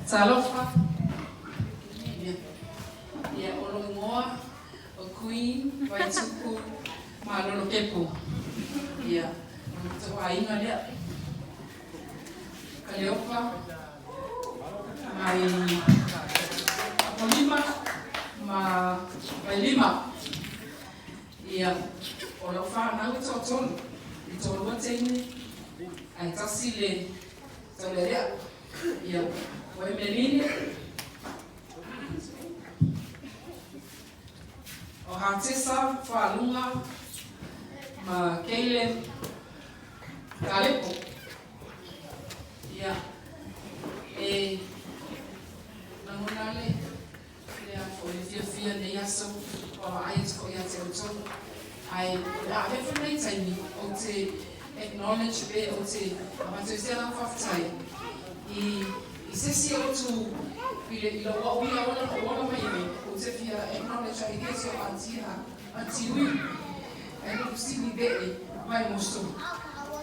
Talofa. Ia olongoa o Queen vai tuku Malolo kepo. Ia to ainga lea. Kaleofa mai apolima mai lima. Ia olofa na utoton. Pitolua tene ai tasile tolerea. Ia Oi menine, o hatisa whalunga ma keile kalepo. Ia, nangunale, lea fia ne yaso, o aitko ya te otonu. Ai, hefu nei taimi, o te acknowledge be, o te amatoisera whaftai. I sesi o tu ilo wa uia ona mai o te fia acknowledge I guess your auntie wi ai no sini de mai mosto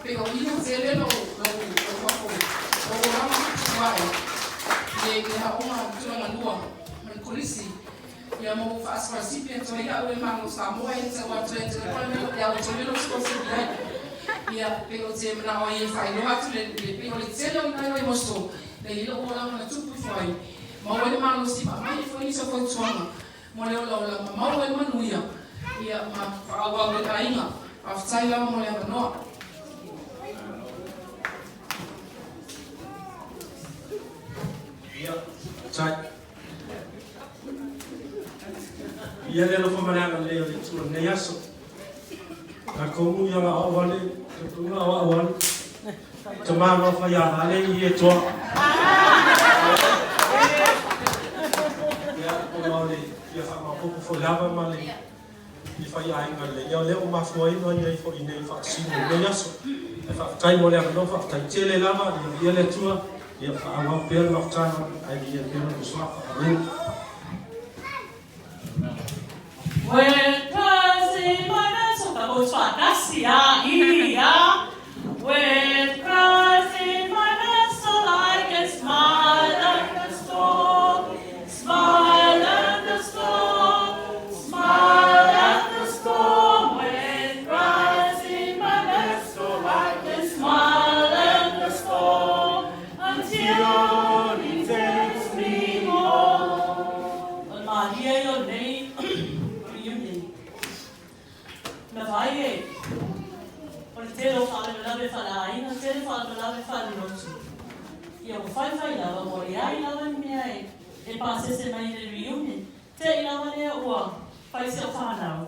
pero ina zele no wako o rama vai ye ha uma tuna lua mai polisi ya mo fast recipient to ya we mango sa mo e te wa te kwa me ya o tole no responsibility ya pero te na o ye fai no hatu le pero le zele na no mosto le ilo ola na tupu fai ma wale malo si ma mai foi so foi tsonga mo le ola ma wale manuia ia ma awa le ainga aftai la mo le no ia chai ia le lo famana le le tu ne yaso ka komu ya wa wale tu na wa wale Toma no fa ya hale ye to. Ya o le ya fa ma po fo lava ma le. Ni fa ya inga le. Ya le o ma fo no ye fo ine fa si no ya so. E fa tai mo le no fa tai tele lava ya le tua. Ya fa ma per no ta ai ye per no so fa. Well, cause mana so ka bo swa kasia ia. With Christ in my vessel, I can smile at the storm, smile at the storm, smile at the storm. With Christ in my vessel, I can smile at the storm until He takes me home. On Maria, your name, reunion. Navaye. Telo fala melhor falar ainda telo fala melhor falar nosso e eu fai lá vou ir aí lá minha e passei semana de reunião te lá né o faz seu Fanau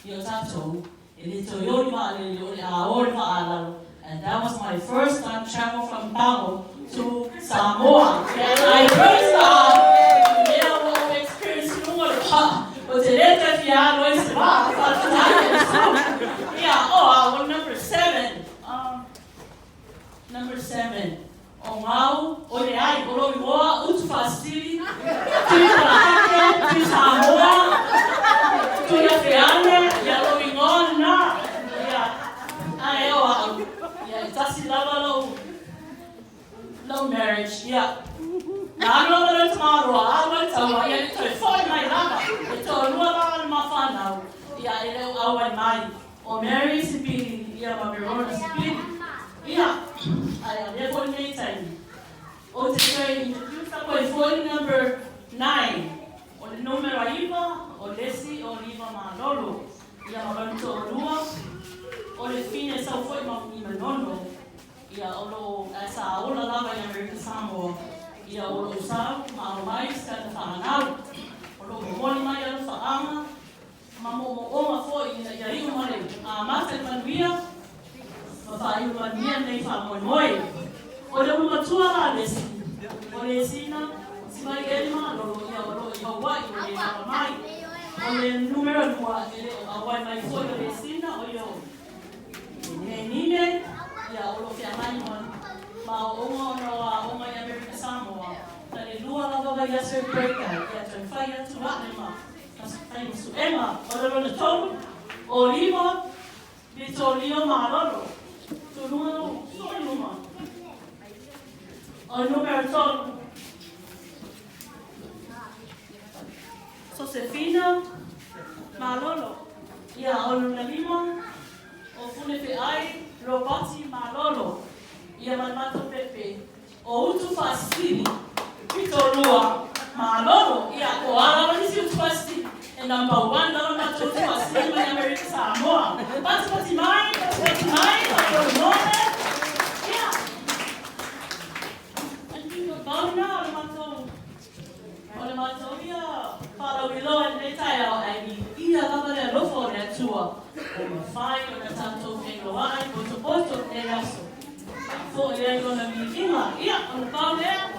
e eu já tô ele tô eu a hora and that was my first time travel from Pango to Samoa and I first experience o direito via noite yeah, well, number 7. Number 7. Oh, wow. Olha aí, Oloiboa, Utufasili, Tuisalake, Samoa, Funefeai, Yalowingona. Yeah, Tasilava low marriage. Yeah. Now, I don't tomorrow. I went to find my lava. It's a little mafana. Yeah, I went my. O Mary Sipili, ia Mamirona Sipili, ia, ai a minha bonita aí. O te foi introduzido para Join number 9. O le numero iwa, o lesi o liva Malolo. Ia maranto o lua. O le fine sau foi ma i manono. Ia olo sa ola lava i Amerika Samoa. Ia olo usau ma o mai sa Fanau. Olo moli mai alo faanga. Ma mo oma foi ia iu male. A mata manuia. Ma fa iu manuia nei fa moi. O le matua la lesi. O le sina mai elma lo ia wai o le mai. O le numero 2 ele o wai mai foi o le sina o yo. Nine ia o lo que mai ma o mai Amerika Samoa. Tale lua la do ia ser breaker. Ia te fai atu ma. Ai su ema o le tolu o lima Pitolua Malolo. Tu numero o numero tolu. Josefina Malolo. Ia o luna lima o Funefeai Robati Malolo. Ia malmato pepe. O utu fastini Pitolua Malolo. Ia o ala nisi utu fastini. E number 1 na utu fastini mai Amerika Samoa. Pati mai, o nome. Ia. Antigo bauna o mato. O mato ia. Para o ilo e tai ao ai ia lava le lofo le atua. O mawhai o na tatou e loai, poto e aso. Fo e ai o na mihinga, ia o na pau lea,